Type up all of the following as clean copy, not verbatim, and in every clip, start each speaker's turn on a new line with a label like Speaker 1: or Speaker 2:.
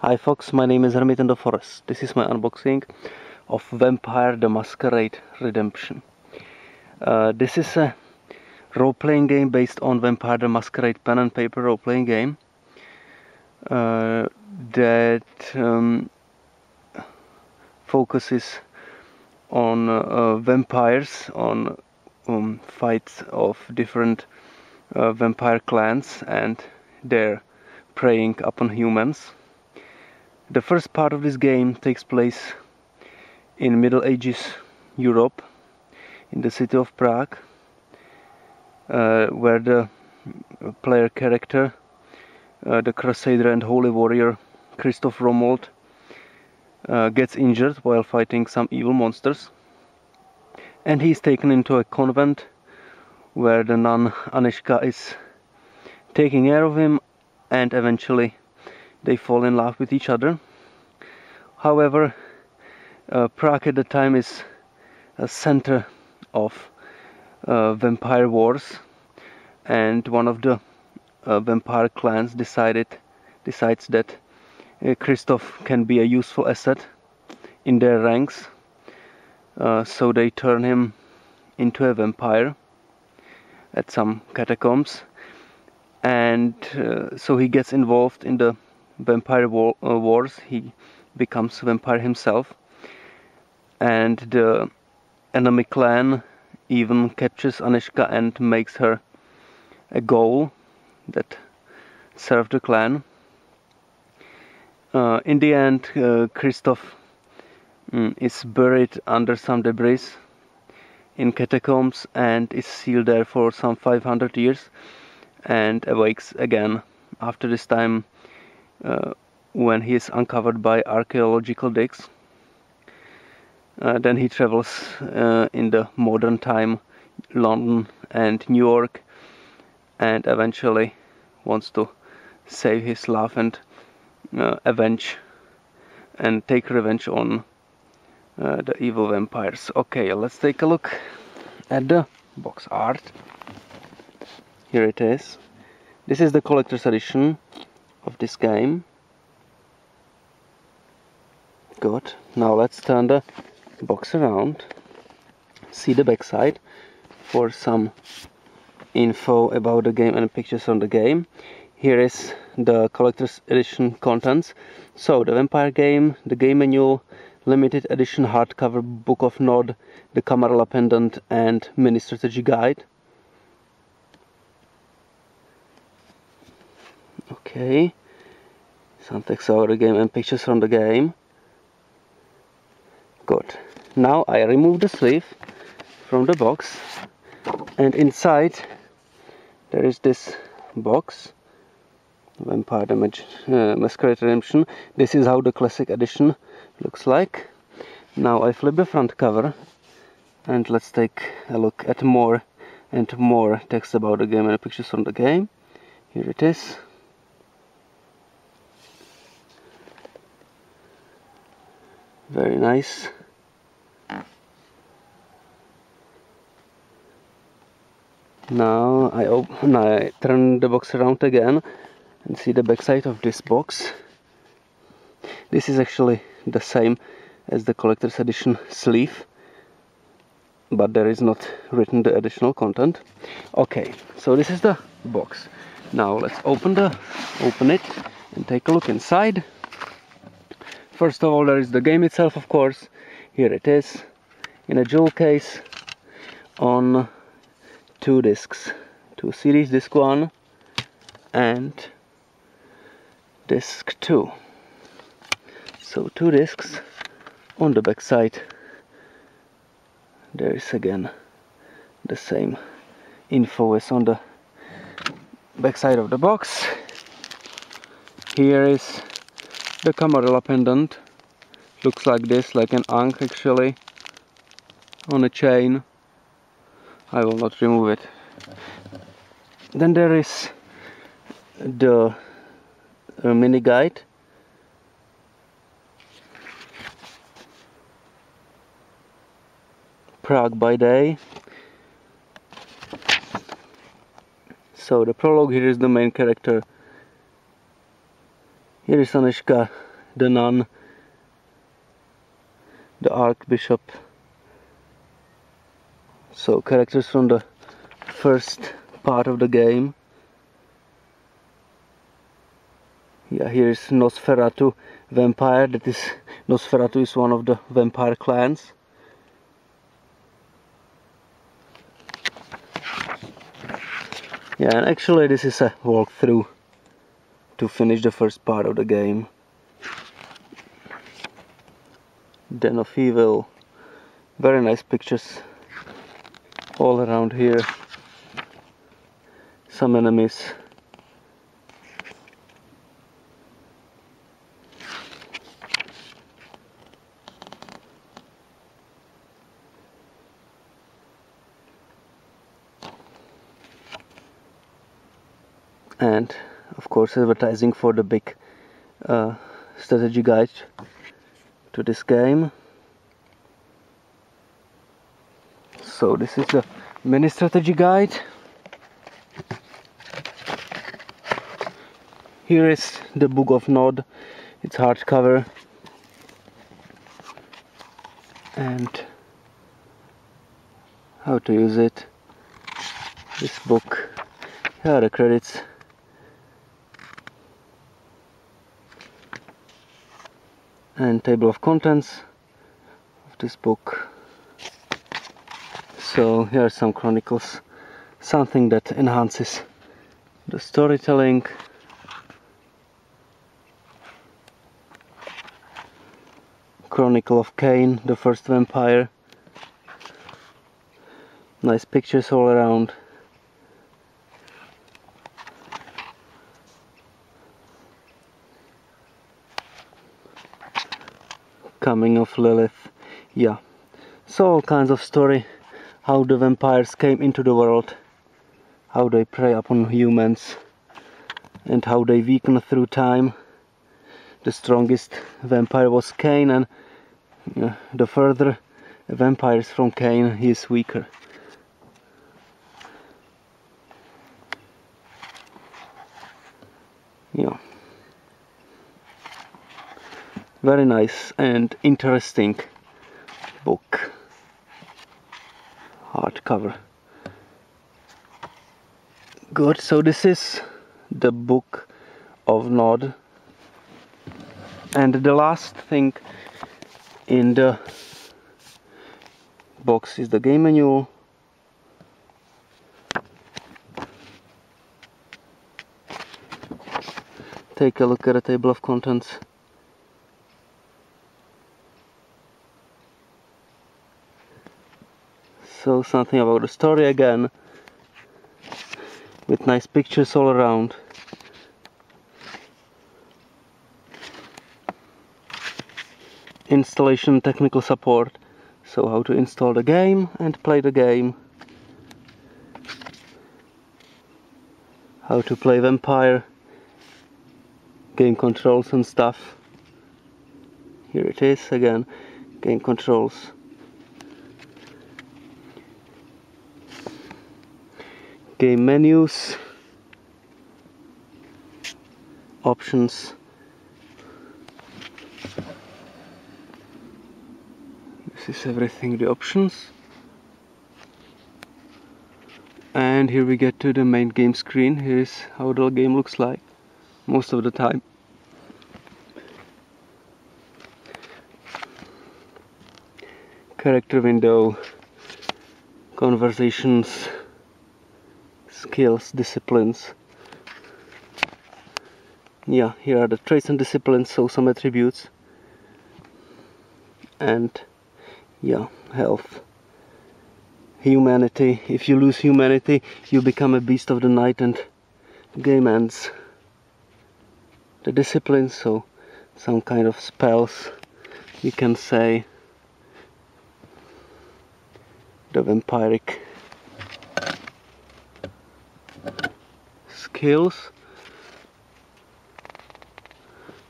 Speaker 1: Hi folks, my name is Hermit in the Forest. This is my unboxing of Vampire the Masquerade Redemption. This is a role-playing game based on Vampire the Masquerade pen and paper role-playing game that focuses on vampires, on fights of different vampire clans and their preying upon humans. The first part of this game takes place in Middle Ages Europe, in the city of Prague, where the player character, the crusader and holy warrior Christof gets injured while fighting some evil monsters, and he is taken into a convent where the nun Anezka is taking care of him, and eventually they fall in love with each other. However, Prague at the time is a center of vampire wars, and one of the vampire clans decides that Christof can be a useful asset in their ranks, so they turn him into a vampire at some catacombs, and so he gets involved in the vampire wars. He becomes a vampire himself, and the enemy clan even captures Anezka and makes her a goal that served the clan. In the end, Christof is buried under some debris in catacombs and is sealed there for some 500 years, and awakes again after this time when he is uncovered by archaeological digs. Then he travels in the modern time, London and New York, and eventually wants to save his love and avenge and take revenge on the evil vampires. Okay, let's take a look at the box art. Here it is. This is the collector's edition of this game. Good. Now let's turn the box around, see the backside for some info about the game and pictures on the game. Here is the collector's edition contents. So the vampire game, the game manual, limited edition hardcover book of Nod, the Camarilla pendant and mini strategy guide. Okay, some text about the game and pictures from the game. Good. Now I remove the sleeve from the box, and inside there is this box, Vampire the Masquerade Redemption. This is how the classic edition looks like. Now I flip the front cover, and let's take a look at more and more text about the game and pictures from the game. Here it is. Very nice. Now I turn the box around again and see the backside of this box. This is actually the same as the collector's edition sleeve, but there is not written the additional content. Okay, so this is the box. Now let's open it and take a look inside. First of all, there is the game itself, of course. Here it is in a jewel case on 2 discs, 2 CDs, disc 1 and disc 2. So 2 discs. On the back side there is again the same info as on the back side of the box. Here is the Camarilla pendant. Looks like this, like an ankh actually, on a chain. I will not remove it. Then there is the mini guide. Prague by day. So the prologue, here is the main character. Here is Anezka the nun, the archbishop. So characters from the first part of the game. Yeah, here is Nosferatu vampire. That is, Nosferatu is one of the vampire clans. Yeah, and actually this is a walkthrough to finish the first part of the game. Den of Evil. Very nice pictures all around here. Some enemies. And of course advertising for the big strategy guide to this game. So this is the mini strategy guide. Here is the Book of Nod. It's hardcover. And how to use it. This book. Here are the credits. And table of contents of this book. So here are some chronicles, something that enhances the storytelling. Chronicle of Cain, the first vampire. Nice pictures all around. Coming of Lilith. Yeah, so all kinds of story, how the vampires came into the world, how they prey upon humans, and how they weaken through time. The strongest vampire was Cain, and the further vampires from Cain, he is weaker. Yeah. Very nice and interesting book. Hardcover. Good, so this is the Book of Nod. And the last thing in the box is the game manual. Take a look at the table of contents. So something about the story again, with nice pictures all around. Installation technical support, so how to install the game and play the game. How to play vampire, game controls and stuff. Here it is again, game controls. Game menus, options. This is everything, the options. And here we get to the main game screen. Here is how the game looks like most of the time. Character window, conversations, skills, disciplines. Yeah, here are the traits and disciplines, so some attributes. And yeah, health. Humanity. If you lose humanity, you become a beast of the night and the game ends. The disciplines, so some kind of spells, you can say. The vampiric skills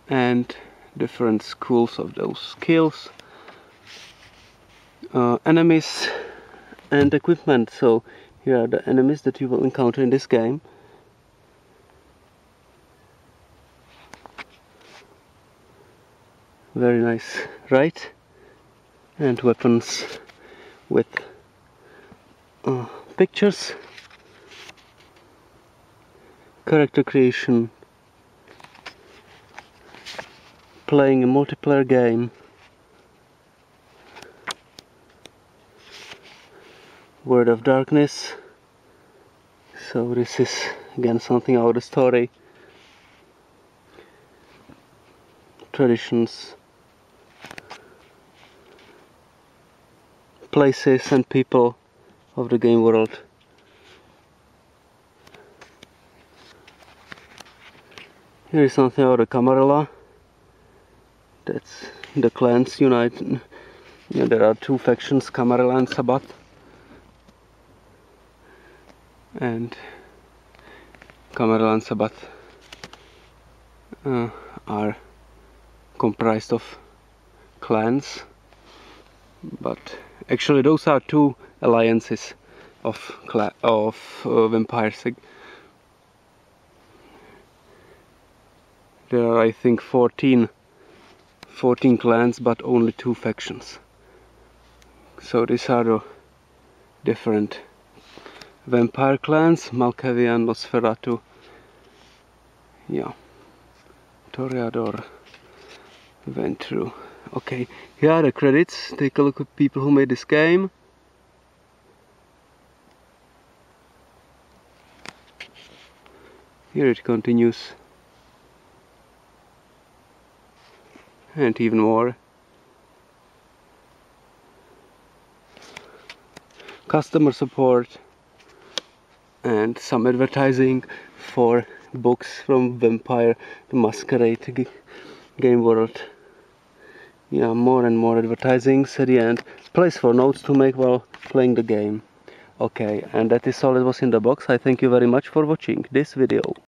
Speaker 1: and different schools of those skills, enemies and equipment. So here are the enemies that you will encounter in this game. Very nice, right? And weapons with pictures, character creation, playing a multiplayer game, Word of Darkness. So this is again something out of the story. Traditions, places and people of the game world. Here is something out of Camarilla. That's the clans unite. Yeah, there are two factions, Camarilla and Sabbath. And Camarilla and Sabbath are comprised of clans, but actually those are two alliances of vampires. There are, I think, 14 clans, but only two factions. So these are the different vampire clans: Malkavian, Nosferatu, yeah, Toreador, Ventru. Okay, here are the credits. Take a look at people who made this game. Here it continues. And even more. Customer support and some advertising for books from Vampire the Masquerade game world. Yeah, more and more advertisings at the end. Place for notes to make while playing the game. Okay, and that is all it was in the box. I thank you very much for watching this video.